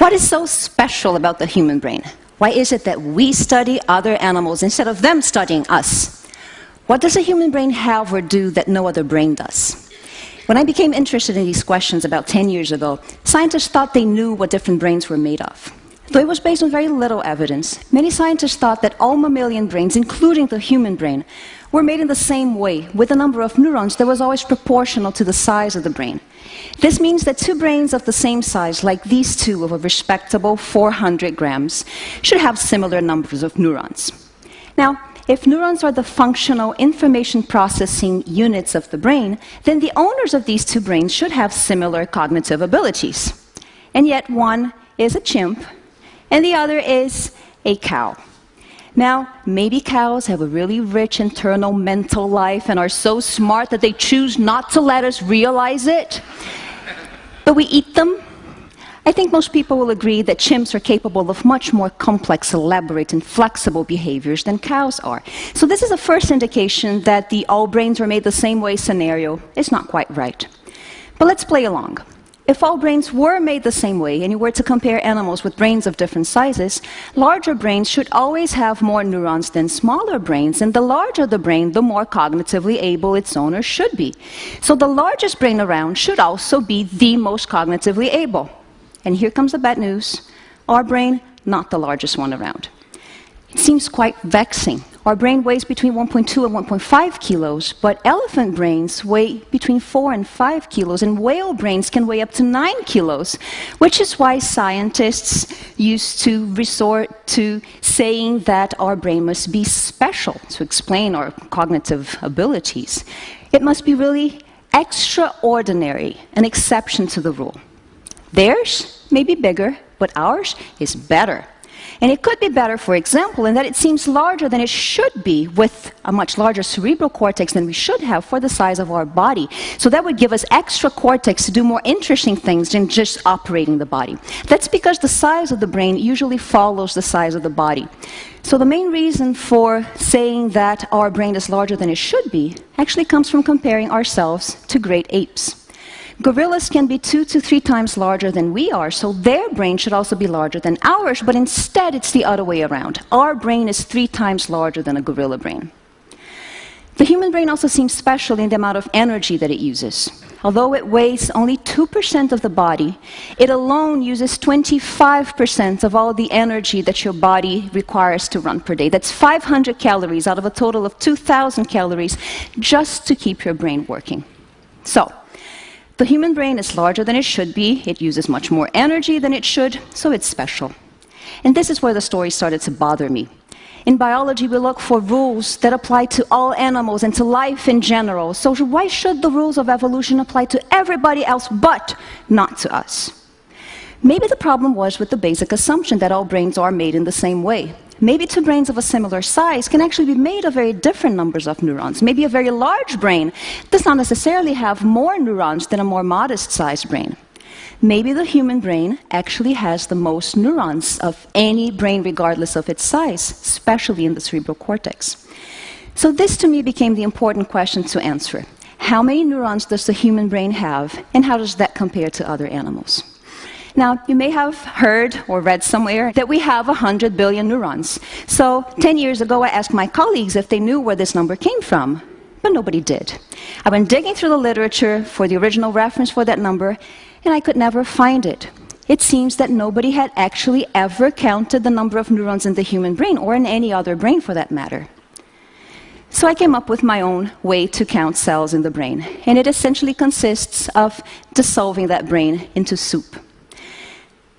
What is so special about the human brain? Why is it that we study other animals instead of them studying us? What does a human brain have or do that no other brain does? When I became interested in these questions about 10 years ago, scientists thought they knew what different brains were made of. Though it was based on very little evidence, many scientists thought that all mammalian brains, including the human brain, were made in the same way, with a number of neurons that was always proportional to the size of the brain. This means that two brains of the same size, like these two of a respectable 400 grams, should have similar numbers of neurons. Now, if neurons are the functional information processing units of the brain, then the owners of these two brains should have similar cognitive abilities. And yet one is a chimp, and the other is a cow. Now, maybe cows have a really rich internal mental life and are so smart that they choose not to let us realize it, but we eat them. I think most people will agree that chimps are capable of much more complex, elaborate, and flexible behaviors than cows are. So this is a first indication that the all brains are made the same way scenario is not quite right. But let's play along. If all brains were made the same way, and you were to compare animals with brains of different sizes, larger brains should always have more neurons than smaller brains, and the larger the brain, the more cognitively able its owner should be. So the largest brain around should also be the most cognitively able. And here comes the bad news. Our brain, not the largest one around. It seems quite vexing. Our brain weighs between 1.2 and 1.5 kilos, but elephant brains weigh between 4 and 5 kilos, and whale brains can weigh up to 9 kilos, which is why scientists used to resort to saying that our brain must be special to explain our cognitive abilities. It must be really extraordinary, an exception to the rule. Theirs may be bigger, but ours is better. And it could be better, for example, in that it seems larger than it should be, with a much larger cerebral cortex than we should have for the size of our body. So that would give us extra cortex to do more interesting things than just operating the body. That's because the size of the brain usually follows the size of the body. So the main reason for saying that our brain is larger than it should be actually comes from comparing ourselves to great apes. Gorillas can be 2 to 3 times larger than we are, so their brain should also be larger than ours, but instead it's the other way around. Our brain is 3 times larger than a gorilla brain. The human brain also seems special in the amount of energy that it uses. Although it weighs only 2% of the body, it alone uses 25% of all the energy that your body requires to run per day. That's 500 calories out of a total of 2,000 calories just to keep your brain working. So, the human brain is larger than it should be, it uses much more energy than it should, so it's special. And this is where the story started to bother me. In biology, we look for rules that apply to all animals and to life in general, so why should the rules of evolution apply to everybody else but not to us? Maybe the problem was with the basic assumption that all brains are made in the same way. Maybe two brains of a similar size can actually be made of very different numbers of neurons. Maybe a very large brain does not necessarily have more neurons than a more modest-sized brain. Maybe the human brain actually has the most neurons of any brain regardless of its size, especially in the cerebral cortex. So this to me became the important question to answer. How many neurons does the human brain have, and how does that compare to other animals? Now, you may have heard or read somewhere that we have 100 billion neurons. So 10 years ago, I asked my colleagues if they knew where this number came from, but nobody did. I went digging through the literature for the original reference for that number, and I could never find it. It seems that nobody had actually ever counted the number of neurons in the human brain, or in any other brain for that matter. So I came up with my own way to count cells in the brain, and it essentially consists of dissolving that brain into soup.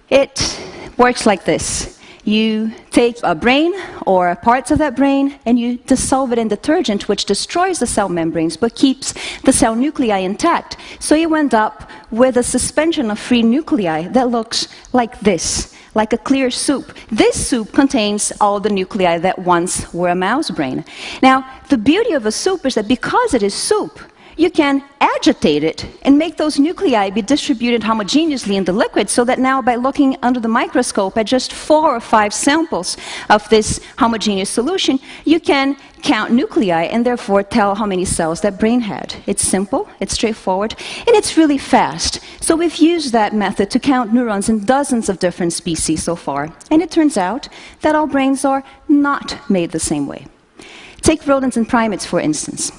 It works like this. You take a brain or parts of that brain and you dissolve it in detergent, which destroys the cell membranes but keeps the cell nuclei intact. So you end up with a suspension of free nuclei that looks like this, like a clear soup. This soup contains all the nuclei that once were a mouse brain. Now, the beauty of a soup is that because it is soup, you can agitate it and make those nuclei be distributed homogeneously in the liquid, so that now by looking under the microscope at just 4 or 5 samples of this homogeneous solution, you can count nuclei and therefore tell how many cells that brain had. It's simple, it's straightforward, and it's really fast. So we've used that method to count neurons in dozens of different species so far, and it turns out that all brains are not made the same way. Take rodents and primates, for instance.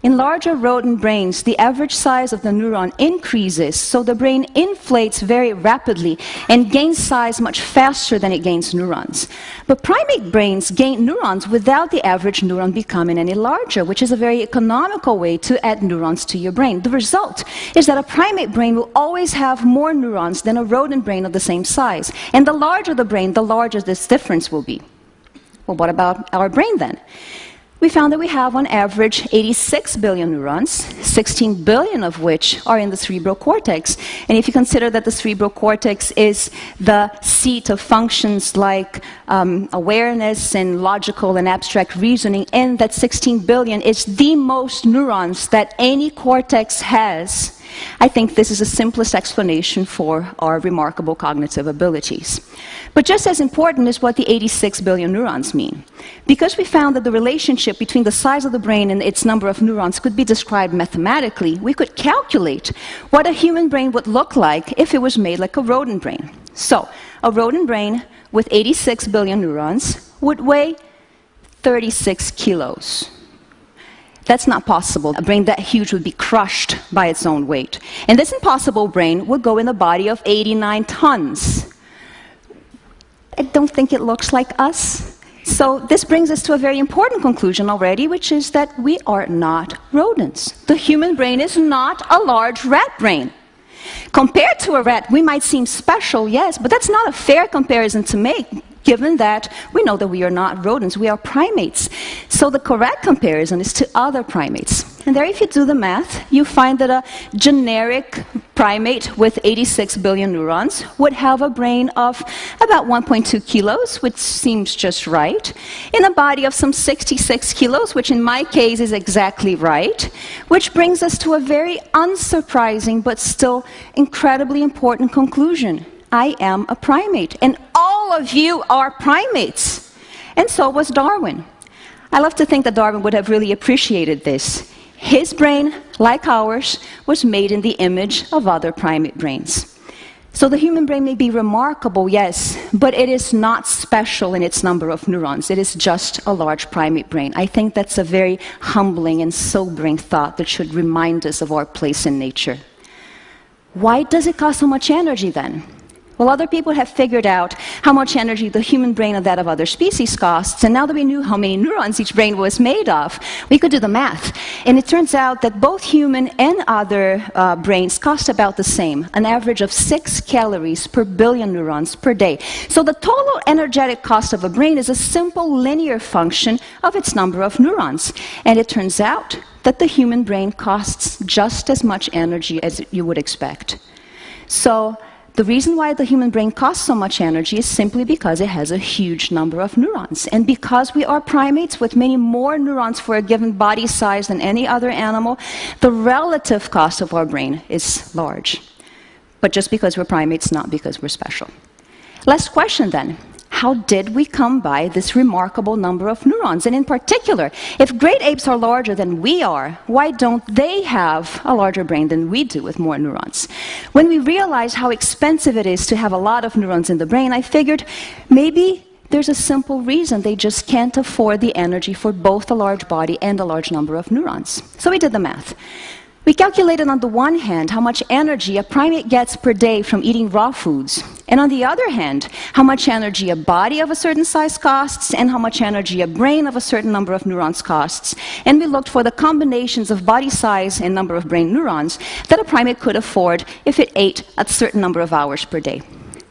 In larger rodent brains, the average size of the neuron increases, so the brain inflates very rapidly and gains size much faster than it gains neurons. But primate brains gain neurons without the average neuron becoming any larger, which is a very economical way to add neurons to your brain. The result is that a primate brain will always have more neurons than a rodent brain of the same size. And the larger the brain, the larger this difference will be. Well, what about our brain then? We found that we have, on average, 86 billion neurons, 16 billion of which are in the cerebral cortex. And if you consider that the cerebral cortex is the seat of functions like awareness and logical and abstract reasoning, and that 16 billion is the most neurons that any cortex has, I think this is the simplest explanation for our remarkable cognitive abilities. But just as important is what the 86 billion neurons mean. Because we found that the relationship between the size of the brain and its number of neurons could be described mathematically, we could calculate what a human brain would look like if it was made like a rodent brain. So, a rodent brain with 86 billion neurons would weigh 36 kilos. That's not possible. A brain that huge would be crushed by its own weight. And this impossible brain would go in a body of 89 tons. I don't think it looks like us. So this brings us to a very important conclusion already, which is that we are not rodents. The human brain is not a large rat brain. Compared to a rat, we might seem special, yes, but that's not a fair comparison to make, given that we know that we are not rodents, we are primates. So the correct comparison is to other primates. And there, if you do the math, you find that a generic primate with 86 billion neurons would have a brain of about 1.2 kilos, which seems just right, in a body of some 66 kilos, which in my case is exactly right, which brings us to a very unsurprising but still incredibly important conclusion. I am a primate, and all of you are primates. And so was Darwin. I love to think that Darwin would have really appreciated this. His brain, like ours, was made in the image of other primate brains. So the human brain may be remarkable, yes, but it is not special in its number of neurons. It is just a large primate brain. I think that's a very humbling and sobering thought that should remind us of our place in nature. Why does it cost so much energy then? Well, other people have figured out how much energy the human brain and that of other species costs, and now that we knew how many neurons each brain was made of, we could do the math. And it turns out that both human and other brains cost about the same, an average of 6 calories per billion neurons per day. So the total energetic cost of a brain is a simple linear function of its number of neurons. And it turns out that the human brain costs just as much energy as you would expect. So the reason why the human brain costs so much energy is simply because it has a huge number of neurons. And because we are primates with many more neurons for a given body size than any other animal, the relative cost of our brain is large. But just because we're primates, not because we're special. Last question then. How did we come by this remarkable number of neurons? And in particular, if great apes are larger than we are, why don't they have a larger brain than we do with more neurons? When we realized how expensive it is to have a lot of neurons in the brain, I figured maybe there's a simple reason: they just can't afford the energy for both a large body and a large number of neurons. So we did the math. We calculated on the one hand how much energy a primate gets per day from eating raw foods, and on the other hand, how much energy a body of a certain size costs and how much energy a brain of a certain number of neurons costs. And we looked for the combinations of body size and number of brain neurons that a primate could afford if it ate a certain number of hours per day.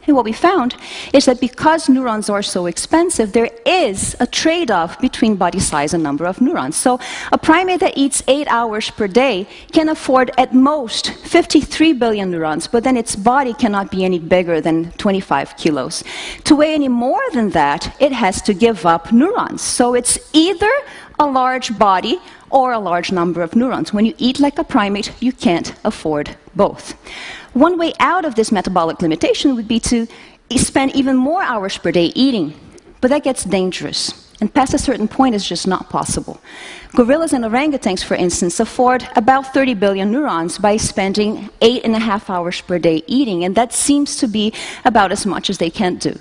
And what we found is that because neurons are so expensive, there is a trade-off between body size and number of neurons. So a primate that eats 8 hours per day can afford at most 53 billion neurons, but then its body cannot be any bigger than 25 kilos. To weigh any more than that, it has to give up neurons. So it's either a large body or a large number of neurons. When you eat like a primate, you can't afford both. One way out of this metabolic limitation would be to spend even more hours per day eating, but that gets dangerous. And past a certain point, it's just not possible. Gorillas and orangutans, for instance, afford about 30 billion neurons by spending 8.5 hours per day eating, and that seems to be about as much as they can do.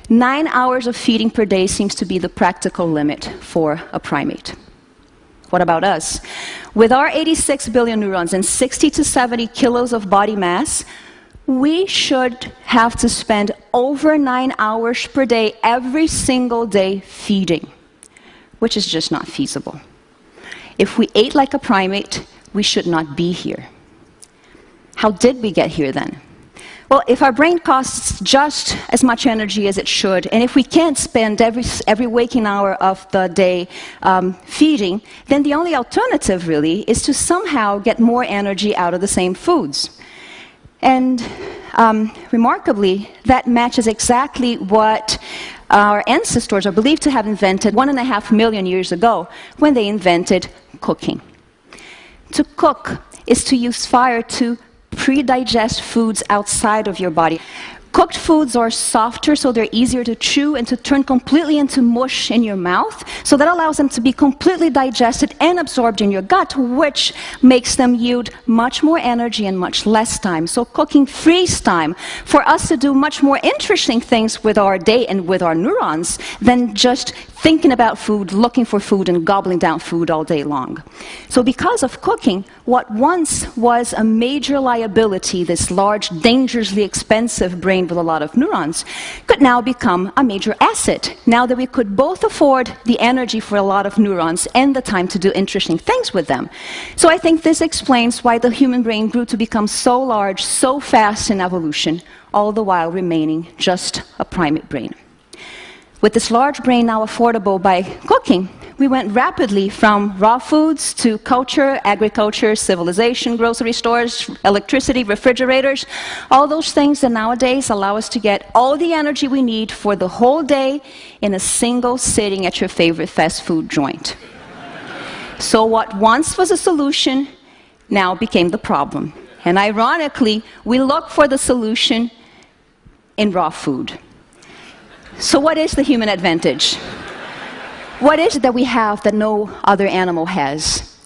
9 hours of feeding per day seems to be the practical limit for a primate. What about us? With our 86 billion neurons and 60 to 70 kilos of body mass, we should have to spend over 9 hours per day every single day feeding, which is just not feasible. If we ate like a primate, we should not be here. How did we get here then? Well, if our brain costs just as much energy as it should, and if we can't spend every waking hour of the day feeding, then the only alternative really is to somehow get more energy out of the same foods. And remarkably, that matches exactly what our ancestors are believed to have invented 1.5 million years ago when they invented cooking. To cook is to use fire to pre-digest foods outside of your body. Cooked foods are softer, so they're easier to chew and to turn completely into mush in your mouth. So that allows them to be completely digested and absorbed in your gut, which makes them yield much more energy and much less time. So cooking frees time for us to do much more interesting things with our day and with our neurons than just thinking about food, looking for food, and gobbling down food all day long. So because of cooking, what once was a major liability, this large, dangerously expensive brain with a lot of neurons, could now become a major asset, now that we could both afford the energy for a lot of neurons and the time to do interesting things with them. So I think this explains why the human brain grew to become so large, so fast in evolution, all the while remaining just a primate brain. With this large brain now affordable by cooking, we went rapidly from raw foods to culture, agriculture, civilization, grocery stores, electricity, refrigerators, all those things that nowadays allow us to get all the energy we need for the whole day in a single sitting at your favorite fast food joint. So what once was a solution now became the problem. And ironically, we look for the solution in raw food. So what is the human advantage? What is it that we have that no other animal has?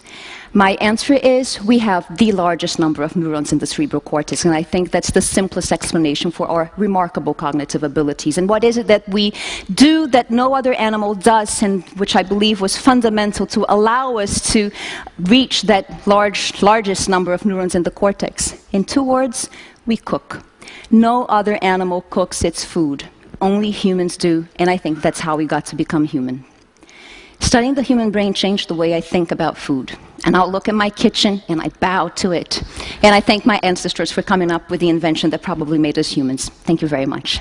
My answer is we have the largest number of neurons in the cerebral cortex, and I think that's the simplest explanation for our remarkable cognitive abilities. And what is it that we do that no other animal does, and which I believe was fundamental to allow us to reach that largest number of neurons in the cortex? In 2 words, we cook. No other animal cooks its food. Only humans do, and I think that's how we got to become human. Studying the human brain changed the way I think about food. And I'll look at my kitchen and I bow to it. And I thank my ancestors for coming up with the invention that probably made us humans. Thank you very much.